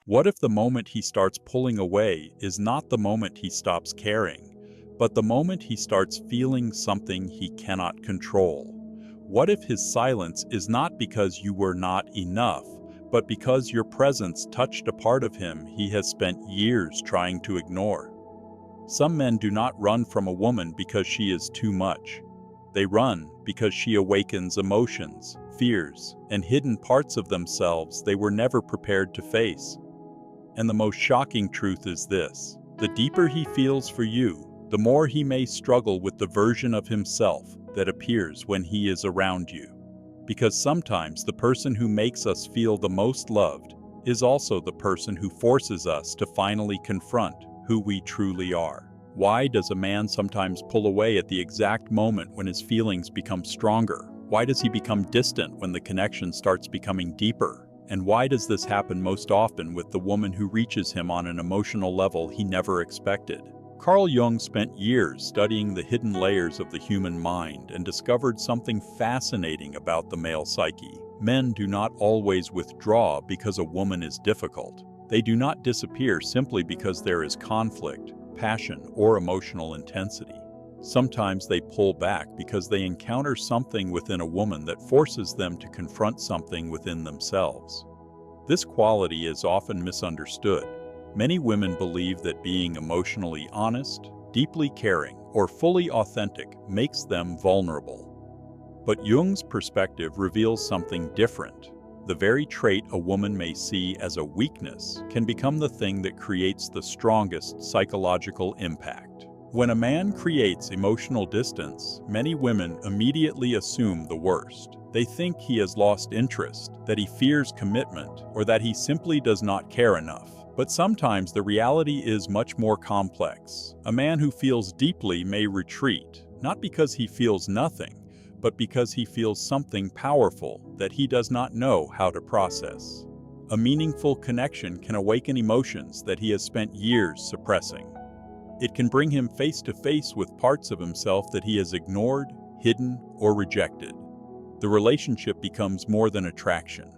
What if the moment he starts pulling away is not the moment he stops caring, but the moment he starts feeling something he cannot control? What if his silence is not because you were not enough, but because your presence touched a part of him he has spent years trying to ignore? Some men do not run from a woman because she is too much. They run because she awakens emotions, fears, and hidden parts of themselves they were never prepared to face. And the most shocking truth is this: the deeper he feels for you, the more he may struggle with the version of himself that appears when he is around you. Because sometimes the person who makes us feel the most loved is also the person who forces us to finally confront who we truly are. Why does a man sometimes pull away at the exact moment when his feelings become stronger? Why does he become distant when the connection starts becoming deeper? And why does this happen most often with the woman who reaches him on an emotional level he never expected? Carl Jung spent years studying the hidden layers of the human mind and discovered something fascinating about the male psyche. Men do not always withdraw because a woman is difficult. They do not disappear simply because there is conflict, passion, or emotional intensity. Sometimes they pull back because they encounter something within a woman that forces them to confront something within themselves. This quality is often misunderstood. Many women believe that being emotionally honest, deeply caring, or fully authentic makes them vulnerable. But Jung's perspective reveals something different. The very trait a woman may see as a weakness can become the thing that creates the strongest psychological impact. When a man creates emotional distance, many women immediately assume the worst. They think he has lost interest, that he fears commitment, or that he simply does not care enough. But sometimes the reality is much more complex. A man who feels deeply may retreat, not because he feels nothing, but because he feels something powerful that he does not know how to process. A meaningful connection can awaken emotions that he has spent years suppressing. It can bring him face to face with parts of himself that he has ignored, hidden, or rejected. The relationship becomes more than attraction.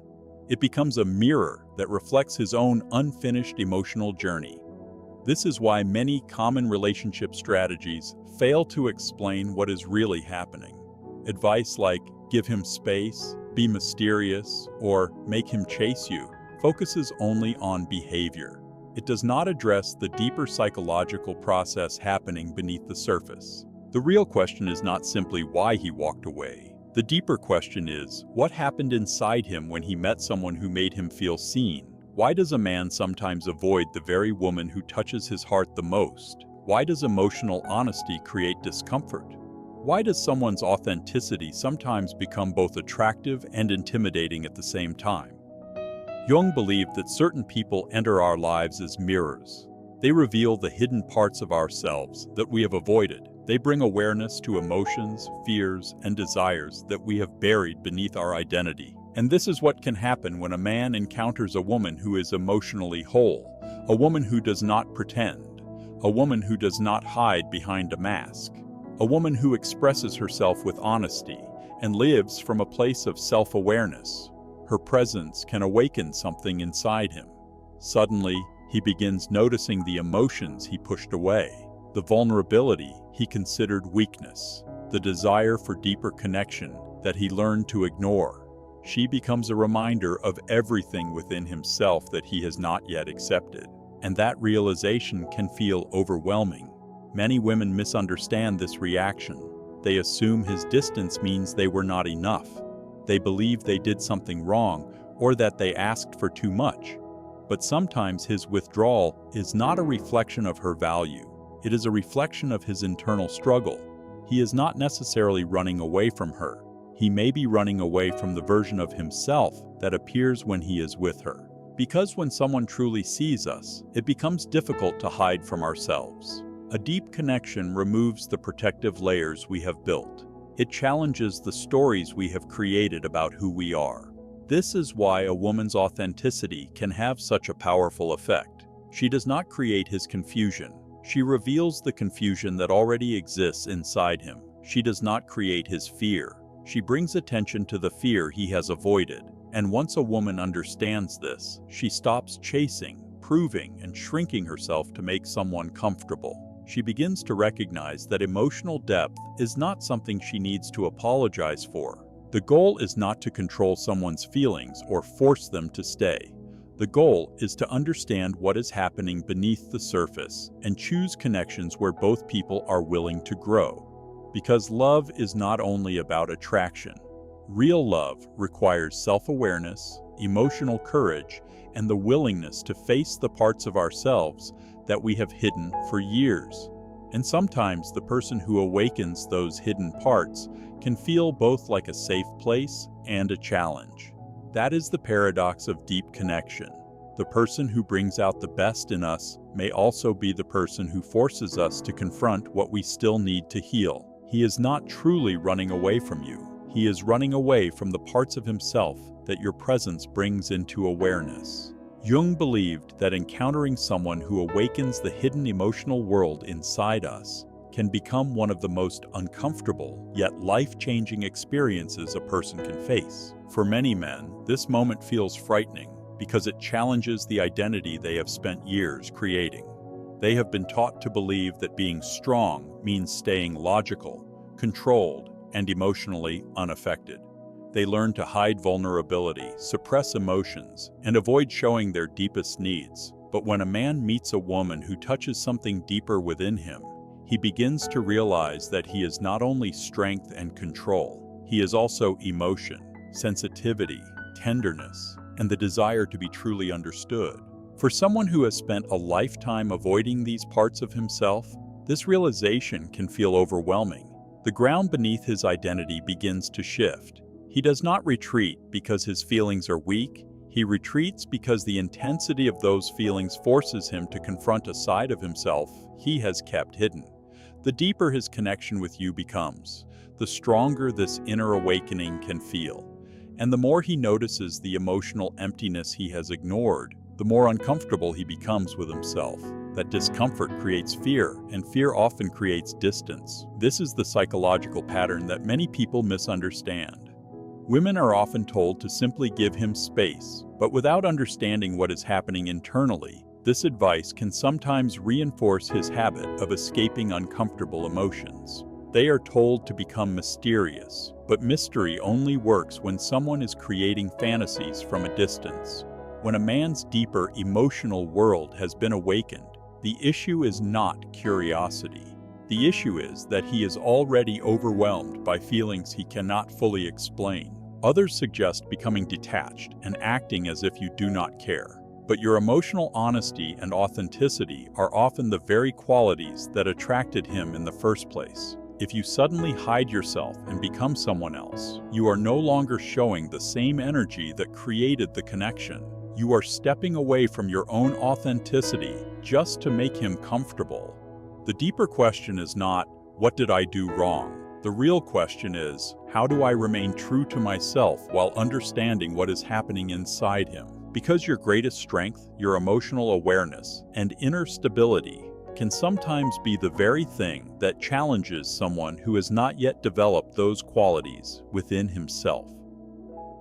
It becomes a mirror that reflects his own unfinished emotional journey. This is why many common relationship strategies fail to explain what is really happening. Advice like give him space, be mysterious, or make him chase you focuses only on behavior. It does not address the deeper psychological process happening beneath the surface. The real question is not simply why he walked away. The deeper question is, what happened inside him when he met someone who made him feel seen? Why does a man sometimes avoid the very woman who touches his heart the most? Why does emotional honesty create discomfort? Why does someone's authenticity sometimes become both attractive and intimidating at the same time? Jung believed that certain people enter our lives as mirrors. They reveal the hidden parts of ourselves that we have avoided. They bring awareness to emotions, fears, and desires that we have buried beneath our identity. And this is what can happen when a man encounters a woman who is emotionally whole, a woman who does not pretend, a woman who does not hide behind a mask, a woman who expresses herself with honesty and lives from a place of self-awareness. Her presence can awaken something inside him. Suddenly, he begins noticing the emotions he pushed away, the vulnerability he considered weakness, the desire for deeper connection that he learned to ignore. She becomes a reminder of everything within himself that he has not yet accepted, and that realization can feel overwhelming. Many women misunderstand this reaction. They assume his distance means they were not enough. They believe they did something wrong or that they asked for too much. But sometimes his withdrawal is not a reflection of her value. It is a reflection of his internal struggle. He is not necessarily running away from her. He may be running away from the version of himself that appears when he is with her. Because when someone truly sees us, it becomes difficult to hide from ourselves. A deep connection removes the protective layers we have built. It challenges the stories we have created about who we are. This is why a woman's authenticity can have such a powerful effect. She does not create his confusion. She reveals the confusion that already exists inside him. She does not create his fear. She brings attention to the fear he has avoided. And once a woman understands this, she stops chasing, proving, and shrinking herself to make someone comfortable. She begins to recognize that emotional depth is not something she needs to apologize for. The goal is not to control someone's feelings or force them to stay. The goal is to understand what is happening beneath the surface and choose connections where both people are willing to grow. Because love is not only about attraction. Real love requires self-awareness, emotional courage, and the willingness to face the parts of ourselves that we have hidden for years. And sometimes the person who awakens those hidden parts can feel both like a safe place and a challenge. That is the paradox of deep connection. The person who brings out the best in us may also be the person who forces us to confront what we still need to heal. He is not truly running away from you. He is running away from the parts of himself that your presence brings into awareness. Jung believed that encountering someone who awakens the hidden emotional world inside us can become one of the most uncomfortable yet life-changing experiences a person can face. For many men, this moment feels frightening because it challenges the identity they have spent years creating. They have been taught to believe that being strong means staying logical, controlled, and emotionally unaffected. They learn to hide vulnerability, suppress emotions, and avoid showing their deepest needs. But when a man meets a woman who touches something deeper within him, he begins to realize that he is not only strength and control, he is also emotion, sensitivity, tenderness, and the desire to be truly understood. For someone who has spent a lifetime avoiding these parts of himself, this realization can feel overwhelming. The ground beneath his identity begins to shift. He does not retreat because his feelings are weak. He retreats because the intensity of those feelings forces him to confront a side of himself he has kept hidden. The deeper his connection with you becomes, the stronger this inner awakening can feel. And the more he notices the emotional emptiness he has ignored, the more uncomfortable he becomes with himself. That discomfort creates fear, and fear often creates distance. This is the psychological pattern that many people misunderstand. Women are often told to simply give him space, but without understanding what is happening internally, this advice can sometimes reinforce his habit of escaping uncomfortable emotions. They are told to become mysterious, but mystery only works when someone is creating fantasies from a distance. When a man's deeper emotional world has been awakened, the issue is not curiosity. The issue is that he is already overwhelmed by feelings he cannot fully explain. Others suggest becoming detached and acting as if you do not care. But your emotional honesty and authenticity are often the very qualities that attracted him in the first place. If you suddenly hide yourself and become someone else, you are no longer showing the same energy that created the connection. You are stepping away from your own authenticity just to make him comfortable. The deeper question is not, what did I do wrong? The real question is, how do I remain true to myself while understanding what is happening inside him? Because your greatest strength, your emotional awareness, and inner stability can sometimes be the very thing that challenges someone who has not yet developed those qualities within himself.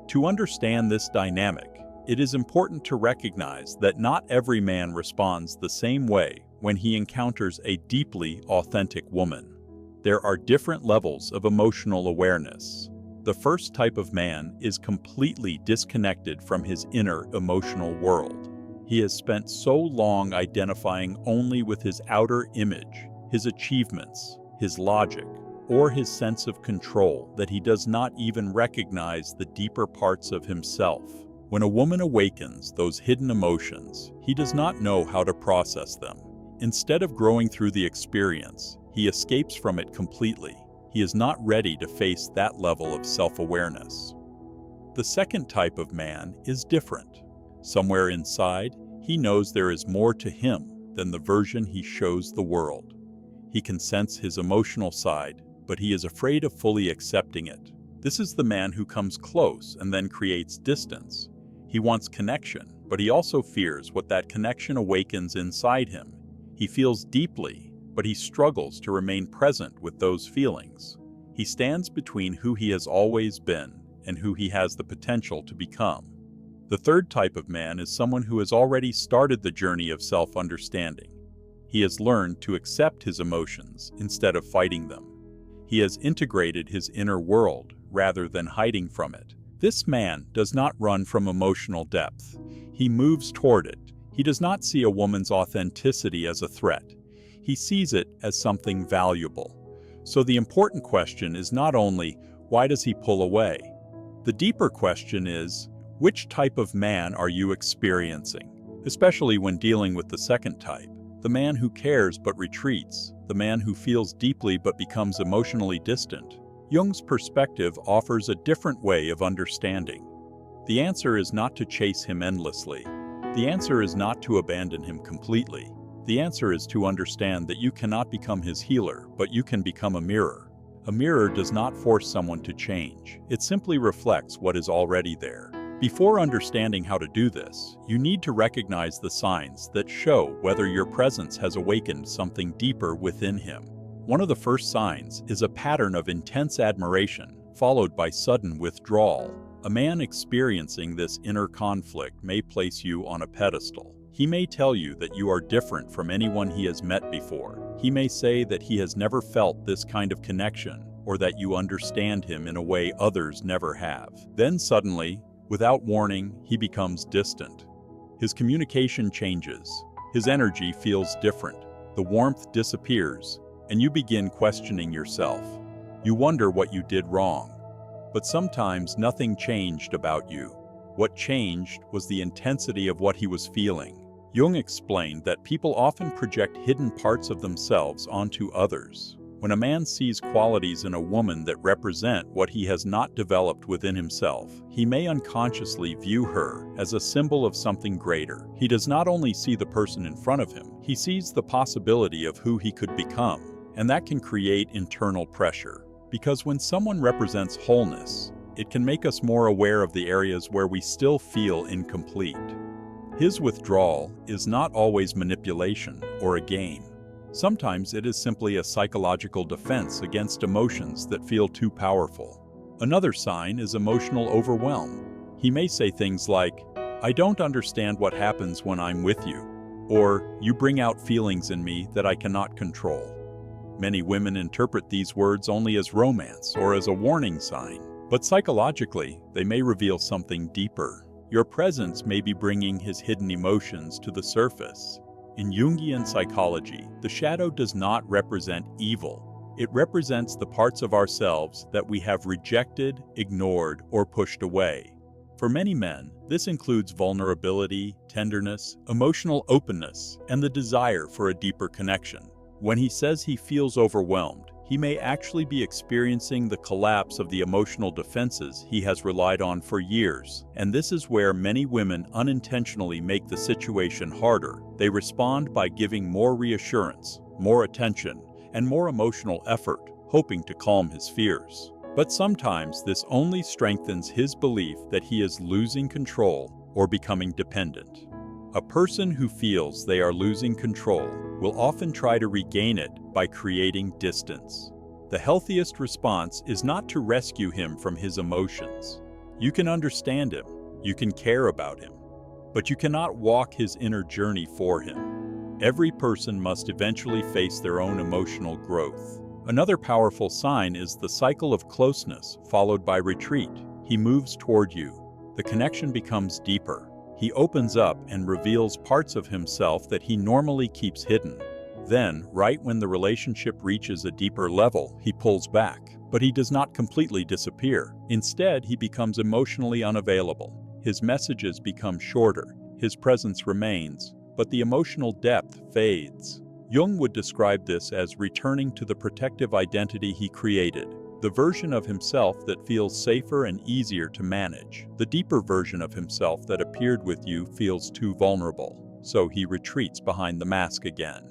To understand this dynamic, it is important to recognize that not every man responds the same way when he encounters a deeply authentic woman. There are different levels of emotional awareness. The first type of man is completely disconnected from his inner emotional world. He has spent so long identifying only with his outer image, his achievements, his logic, or his sense of control that he does not even recognize the deeper parts of himself. When a woman awakens those hidden emotions, he does not know how to process them. Instead of growing through the experience, he escapes from it completely. He is not ready to face that level of self-awareness. The second type of man is different. Somewhere inside, he knows there is more to him than the version he shows the world. He can sense his emotional side, but he is afraid of fully accepting it. This is the man who comes close and then creates distance. He wants connection, but he also fears what that connection awakens inside him. He feels deeply, but he struggles to remain present with those feelings. He stands between who he has always been and who he has the potential to become. The third type of man is someone who has already started the journey of self-understanding. He has learned to accept his emotions instead of fighting them. He has integrated his inner world rather than hiding from it. This man does not run from emotional depth. He moves toward it. He does not see a woman's authenticity as a threat. He sees it as something valuable. So the important question is not only, why does he pull away? The deeper question is, which type of man are you experiencing? Especially when dealing with the second type, the man who cares but retreats, the man who feels deeply but becomes emotionally distant. Jung's perspective offers a different way of understanding. The answer is not to chase him endlessly. The answer is not to abandon him completely. The answer is to understand that you cannot become his healer, but you can become a mirror. A mirror does not force someone to change. It simply reflects what is already there. Before understanding how to do this, you need to recognize the signs that show whether your presence has awakened something deeper within him. One of the first signs is a pattern of intense admiration, followed by sudden withdrawal. A man experiencing this inner conflict may place you on a pedestal. He may tell you that you are different from anyone he has met before. He may say that he has never felt this kind of connection, or that you understand him in a way others never have. Then suddenly, without warning, he becomes distant. His communication changes. His energy feels different. The warmth disappears, and you begin questioning yourself. You wonder what you did wrong. But sometimes nothing changed about you. What changed was the intensity of what he was feeling. Jung explained that people often project hidden parts of themselves onto others. When a man sees qualities in a woman that represent what he has not developed within himself, he may unconsciously view her as a symbol of something greater. He does not only see the person in front of him, he sees the possibility of who he could become, and that can create internal pressure. Because when someone represents wholeness, it can make us more aware of the areas where we still feel incomplete. His withdrawal is not always manipulation or a game. Sometimes it is simply a psychological defense against emotions that feel too powerful. Another sign is emotional overwhelm. He may say things like, "I don't understand what happens when I'm with you," or "You bring out feelings in me that I cannot control." Many women interpret these words only as romance or as a warning sign, but psychologically, they may reveal something deeper. Your presence may be bringing his hidden emotions to the surface. In Jungian psychology, the shadow does not represent evil. It represents the parts of ourselves that we have rejected, ignored, or pushed away. For many men, this includes vulnerability, tenderness, emotional openness, and the desire for a deeper connection. When he says he feels overwhelmed, he may actually be experiencing the collapse of the emotional defenses he has relied on for years. And this is where many women unintentionally make the situation harder. They respond by giving more reassurance, more attention, and more emotional effort, hoping to calm his fears. But sometimes this only strengthens his belief that he is losing control or becoming dependent. A person who feels they are losing control will often try to regain it by creating distance. The healthiest response is not to rescue him from his emotions. You can understand him, you can care about him, but you cannot walk his inner journey for him. Every person must eventually face their own emotional growth. Another powerful sign is the cycle of closeness followed by retreat. He moves toward you. The connection becomes deeper. He opens up and reveals parts of himself that he normally keeps hidden. Then, right when the relationship reaches a deeper level, he pulls back. But he does not completely disappear. Instead, he becomes emotionally unavailable. His messages become shorter. His presence remains, but the emotional depth fades. Jung would describe this as returning to the protective identity he created. The version of himself that feels safer and easier to manage. The deeper version of himself that appeared with you feels too vulnerable, so he retreats behind the mask again.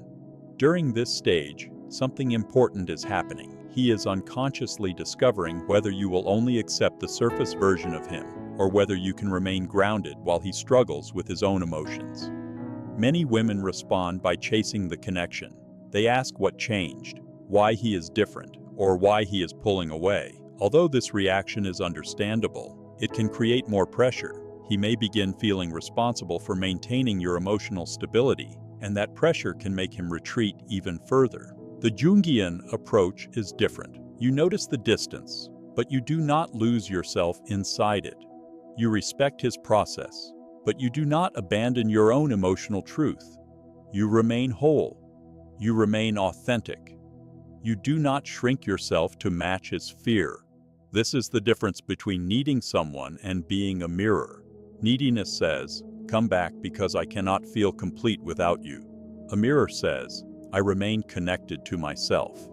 During this stage, something important is happening. He is unconsciously discovering whether you will only accept the surface version of him, or whether you can remain grounded while he struggles with his own emotions. Many women respond by chasing the connection. They ask what changed, why he is different, or why he is pulling away. Although this reaction is understandable, it can create more pressure. He may begin feeling responsible for maintaining your emotional stability, and that pressure can make him retreat even further. The Jungian approach is different. You notice the distance, but you do not lose yourself inside it. You respect his process, but you do not abandon your own emotional truth. You remain whole. You remain authentic. You do not shrink yourself to match his fear. This is the difference between needing someone and being a mirror. Neediness says, "Come back because I cannot feel complete without you." A mirror says, "I remain connected to myself.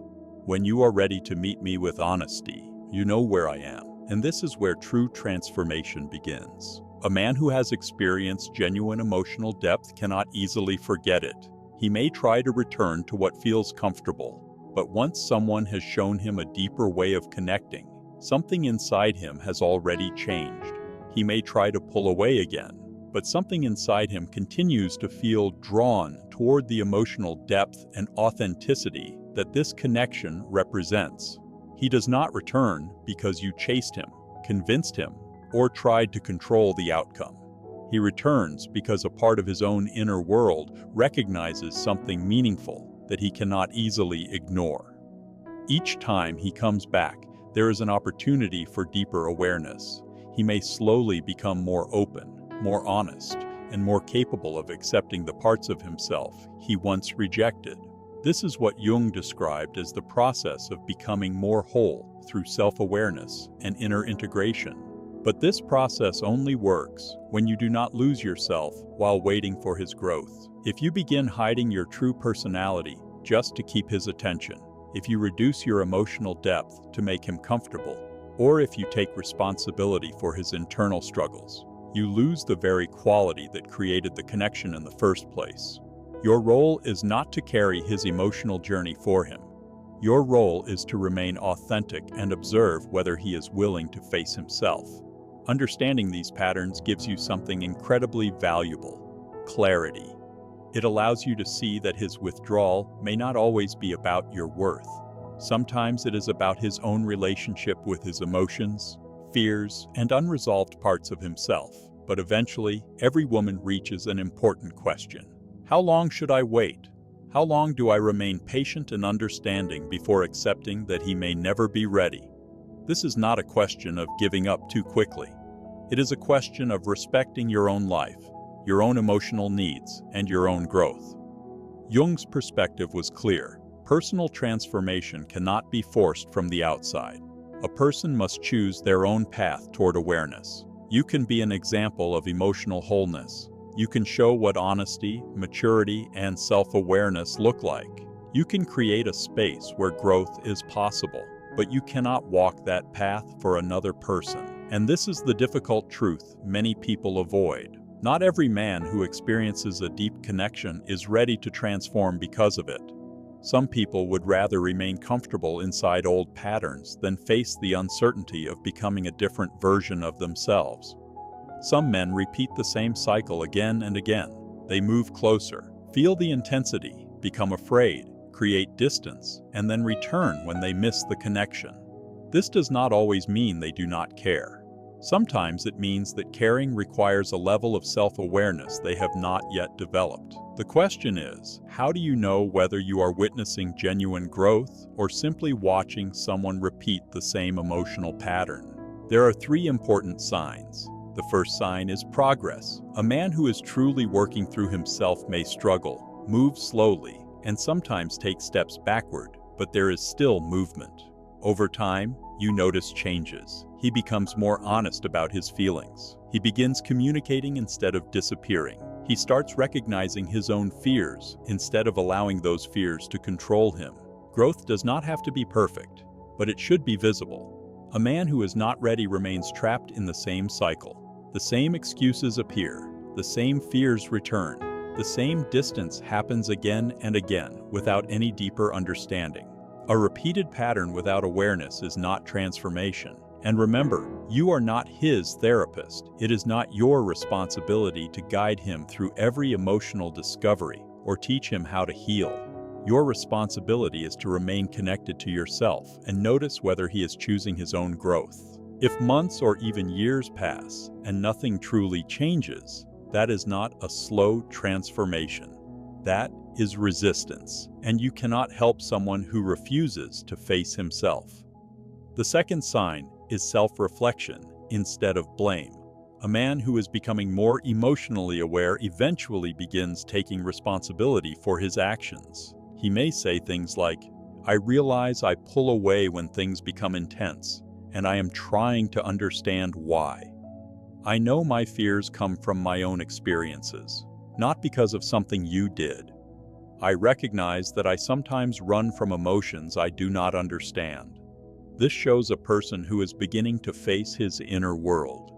When you are ready to meet me with honesty, you know where I am." And this is where true transformation begins. A man who has experienced genuine emotional depth cannot easily forget it. He may try to return to what feels comfortable, but once someone has shown him a deeper way of connecting, something inside him has already changed. He may try to pull away again, but something inside him continues to feel drawn toward the emotional depth and authenticity that this connection represents. He does not return because you chased him, convinced him, or tried to control the outcome. He returns because a part of his own inner world recognizes something meaningful that he cannot easily ignore. Each time he comes back, there is an opportunity for deeper awareness. He may slowly become more open, more honest, and more capable of accepting the parts of himself he once rejected. This is what Jung described as the process of becoming more whole through self-awareness and inner integration. But this process only works when you do not lose yourself while waiting for his growth. If you begin hiding your true personality just to keep his attention, if you reduce your emotional depth to make him comfortable, or if you take responsibility for his internal struggles, you lose the very quality that created the connection in the first place. Your role is not to carry his emotional journey for him. Your role is to remain authentic and observe whether he is willing to face himself. Understanding these patterns gives you something incredibly valuable: clarity. It allows you to see that his withdrawal may not always be about your worth. Sometimes it is about his own relationship with his emotions, fears, and unresolved parts of himself. But eventually, every woman reaches an important question. How long should I wait? How long do I remain patient and understanding before accepting that he may never be ready? This is not a question of giving up too quickly. It is a question of respecting your own life, your own emotional needs, and your own growth. Jung's perspective was clear. Personal transformation cannot be forced from the outside. A person must choose their own path toward awareness. You can be an example of emotional wholeness. You can show what honesty, maturity, and self-awareness look like. You can create a space where growth is possible, but you cannot walk that path for another person. And this is the difficult truth many people avoid. Not every man who experiences a deep connection is ready to transform because of it. Some people would rather remain comfortable inside old patterns than face the uncertainty of becoming a different version of themselves. Some men repeat the same cycle again and again. They move closer, feel the intensity, become afraid, create distance, and then return when they miss the connection. This does not always mean they do not care. Sometimes it means that caring requires a level of self-awareness they have not yet developed. The question is, how do you know whether you are witnessing genuine growth or simply watching someone repeat the same emotional pattern? There are 3 important signs. The first sign is progress. A man who is truly working through himself may struggle, move slowly, and sometimes take steps backward, but there is still movement. Over time, you notice changes. He becomes more honest about his feelings. He begins communicating instead of disappearing. He starts recognizing his own fears instead of allowing those fears to control him. Growth does not have to be perfect, but it should be visible. A man who is not ready remains trapped in the same cycle. The same excuses appear, the same fears return, the same distance happens again and again without any deeper understanding. A repeated pattern without awareness is not transformation. And remember, you are not his therapist. It is not your responsibility to guide him through every emotional discovery or teach him how to heal. Your responsibility is to remain connected to yourself and notice whether he is choosing his own growth. If months or even years pass and nothing truly changes, that is not a slow transformation. That is resistance, and you cannot help someone who refuses to face himself. The second sign is self-reflection instead of blame. A man who is becoming more emotionally aware eventually begins taking responsibility for his actions. He may say things like, "I realize I pull away when things become intense, and I am trying to understand why. I know my fears come from my own experiences, not because of something you did. I recognize that I sometimes run from emotions I do not understand." This shows a person who is beginning to face his inner world.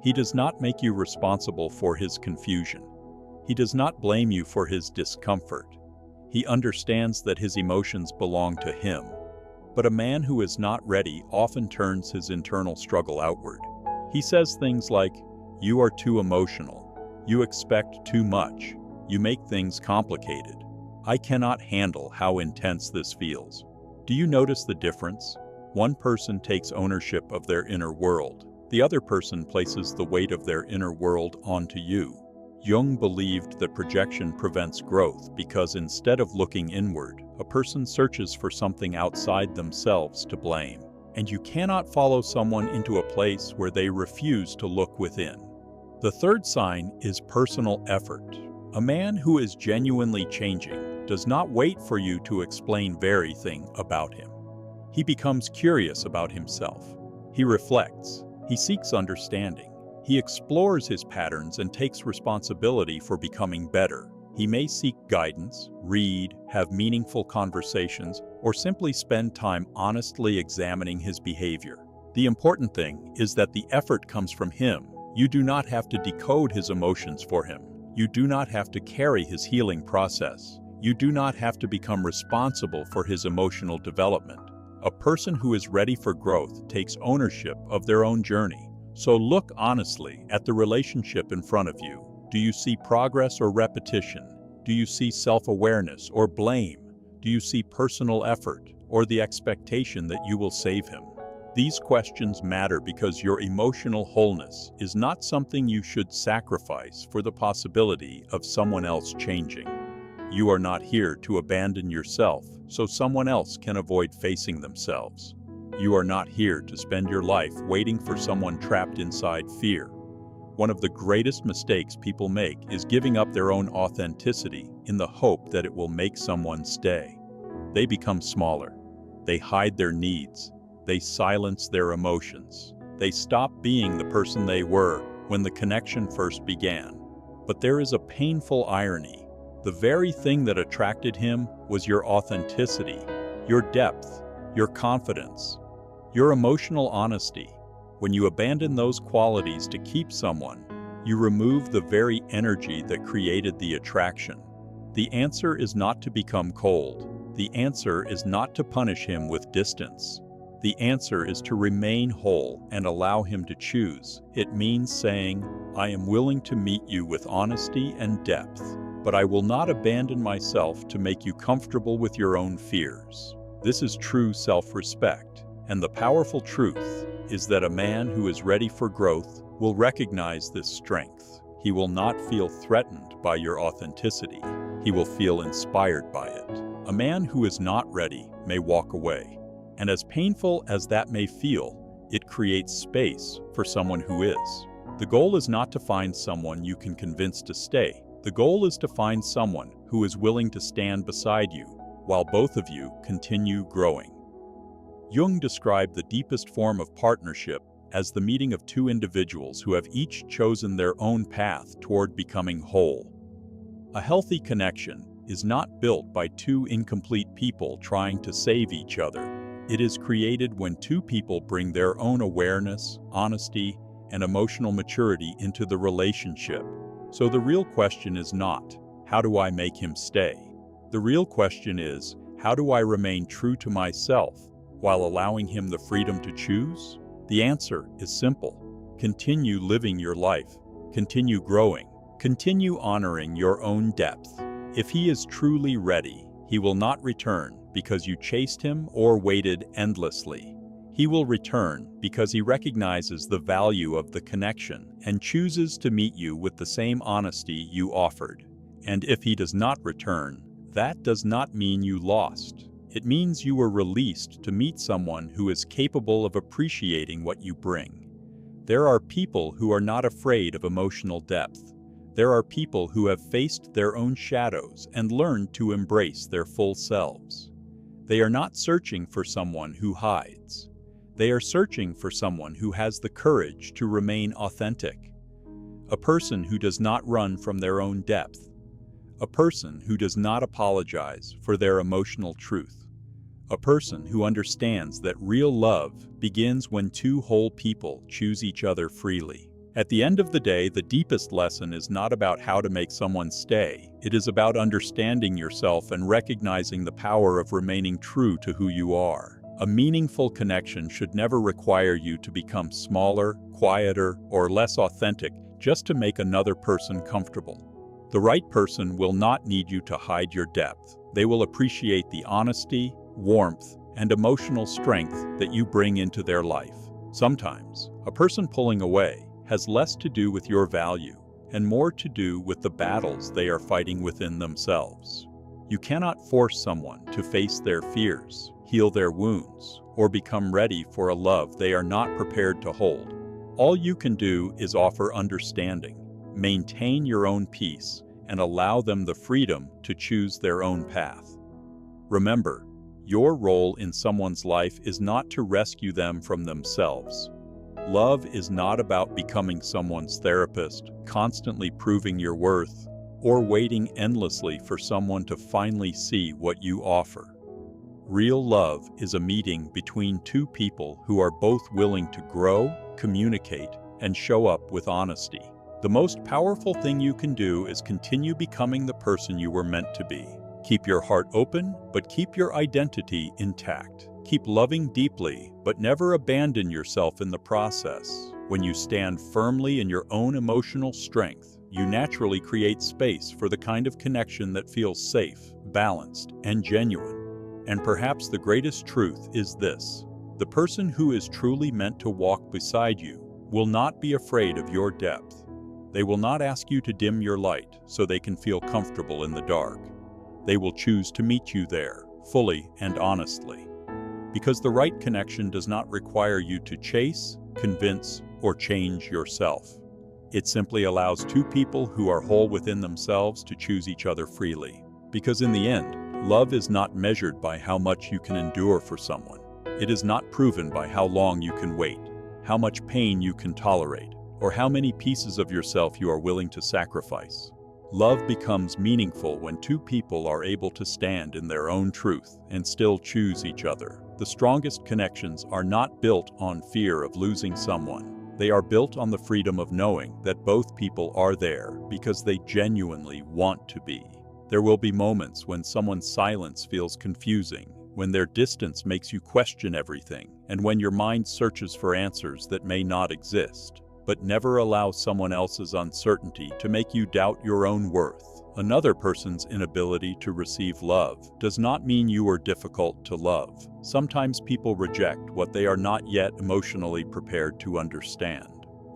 He does not make you responsible for his confusion. He does not blame you for his discomfort. He understands that his emotions belong to him. But a man who is not ready often turns his internal struggle outward. He says things like, "You are too emotional. You expect too much. You make things complicated. I cannot handle how intense this feels." Do you notice the difference? One person takes ownership of their inner world. The other person places the weight of their inner world onto you. Jung believed that projection prevents growth because instead of looking inward, a person searches for something outside themselves to blame. And you cannot follow someone into a place where they refuse to look within. The third sign is personal effort. A man who is genuinely changing does not wait for you to explain everything about him. He becomes curious about himself. He reflects. He seeks understanding. He explores his patterns and takes responsibility for becoming better. He may seek guidance, read, have meaningful conversations, or simply spend time honestly examining his behavior. The important thing is that the effort comes from him. You do not have to decode his emotions for him. You do not have to carry his healing process. You do not have to become responsible for his emotional development. A person who is ready for growth takes ownership of their own journey. So look honestly at the relationship in front of you. Do you see progress or repetition? Do you see self-awareness or blame? Do you see personal effort or the expectation that you will save him? These questions matter because your emotional wholeness is not something you should sacrifice for the possibility of someone else changing. You are not here to abandon yourself so someone else can avoid facing themselves. You are not here to spend your life waiting for someone trapped inside fear. One of the greatest mistakes people make is giving up their own authenticity in the hope that it will make someone stay. They become smaller. They hide their needs. They silence their emotions. They stop being the person they were when the connection first began. But there is a painful irony. The very thing that attracted him was your authenticity, your depth, your confidence, your emotional honesty. When you abandon those qualities to keep someone, you remove the very energy that created the attraction. The answer is not to become cold. The answer is not to punish him with distance. The answer is to remain whole and allow him to choose. It means saying, "I am willing to meet you with honesty and depth, but I will not abandon myself to make you comfortable with your own fears." This is true self-respect, and the powerful truth is that a man who is ready for growth will recognize this strength. He will not feel threatened by your authenticity. He will feel inspired by it. A man who is not ready may walk away, and as painful as that may feel, it creates space for someone who is. The goal is not to find someone you can convince to stay. The goal is to find someone who is willing to stand beside you while both of you continue growing. Jung described the deepest form of partnership as the meeting of two individuals who have each chosen their own path toward becoming whole. A healthy connection is not built by two incomplete people trying to save each other. It is created when two people bring their own awareness, honesty, and emotional maturity into the relationship. So the real question is not, how do I make him stay? The real question is, how do I remain true to myself while allowing him the freedom to choose? The answer is simple. Continue living your life. Continue growing. Continue honoring your own depth. If he is truly ready, He will not return because you chased him or waited endlessly. He will return because he recognizes the value of the connection and chooses to meet you with the same honesty you offered. And if he does not return, that does not mean you lost. It means you were released to meet someone who is capable of appreciating what you bring. There are people who are not afraid of emotional depth. There are people who have faced their own shadows and learned to embrace their full selves. They are not searching for someone who hides. They are searching for someone who has the courage to remain authentic. A person who does not run from their own depth. A person who does not apologize for their emotional truth. A person who understands that real love begins when two whole people choose each other freely. At the end of the day, the deepest lesson is not about how to make someone stay. It is about understanding yourself and recognizing the power of remaining true to who you are. A meaningful connection should never require you to become smaller, quieter, or less authentic just to make another person comfortable. The right person will not need you to hide your depth. They will appreciate the honesty, warmth, and emotional strength that you bring into their life. Sometimes, a person pulling away has less to do with your value and more to do with the battles they are fighting within themselves. You cannot force someone to face their fears, heal their wounds, or become ready for a love they are not prepared to hold. All you can do is offer understanding, maintain your own peace, and allow them the freedom to choose their own path. Remember, your role in someone's life is not to rescue them from themselves. Love is not about becoming someone's therapist, constantly proving your worth, or waiting endlessly for someone to finally see what you offer. Real love is a meeting between two people who are both willing to grow, communicate, and show up with honesty. The most powerful thing you can do is continue becoming the person you were meant to be. Keep your heart open, but keep your identity intact. Keep loving deeply, but never abandon yourself in the process. When you stand firmly in your own emotional strength, you naturally create space for the kind of connection that feels safe, balanced, and genuine. And perhaps the greatest truth is this: the person who is truly meant to walk beside you will not be afraid of your depth. They will not ask you to dim your light so they can feel comfortable in the dark. They will choose to meet you there, fully and honestly. Because the right connection does not require you to chase, convince, or change yourself. It simply allows two people who are whole within themselves to choose each other freely. Because in the end, love is not measured by how much you can endure for someone. It is not proven by how long you can wait, how much pain you can tolerate, or how many pieces of yourself you are willing to sacrifice. Love becomes meaningful when two people are able to stand in their own truth and still choose each other. The strongest connections are not built on fear of losing someone. They are built on the freedom of knowing that both people are there because they genuinely want to be. There will be moments when someone's silence feels confusing, when their distance makes you question everything, and when your mind searches for answers that may not exist. But never allow someone else's uncertainty to make you doubt your own worth. Another person's inability to receive love does not mean you are difficult to love. Sometimes people reject what they are not yet emotionally prepared to understand.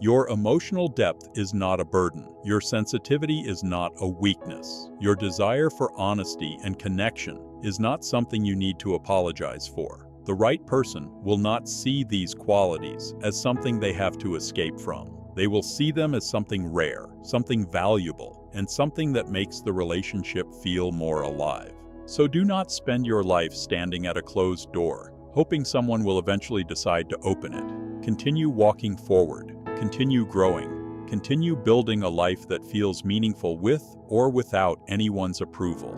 Your emotional depth is not a burden. Your sensitivity is not a weakness. Your desire for honesty and connection is not something you need to apologize for. The right person will not see these qualities as something they have to escape from. They will see them as something rare, something valuable, and something that makes the relationship feel more alive. So do not spend your life standing at a closed door, hoping someone will eventually decide to open it. Continue walking forward, continue growing, continue building a life that feels meaningful with or without anyone's approval.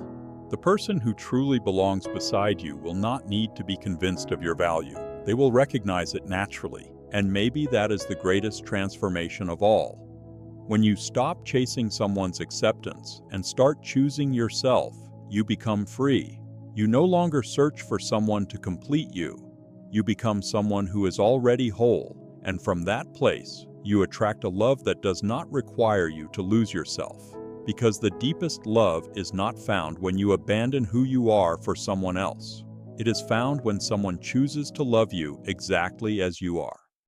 The person who truly belongs beside you will not need to be convinced of your value. They will recognize it naturally, and maybe that is the greatest transformation of all. When you stop chasing someone's acceptance and start choosing yourself, you become free. You no longer search for someone to complete you. You become someone who is already whole, and from that place, you attract a love that does not require you to lose yourself. because the deepest love is not found when you abandon who you are for someone else. It is found when someone chooses to love you exactly as you are.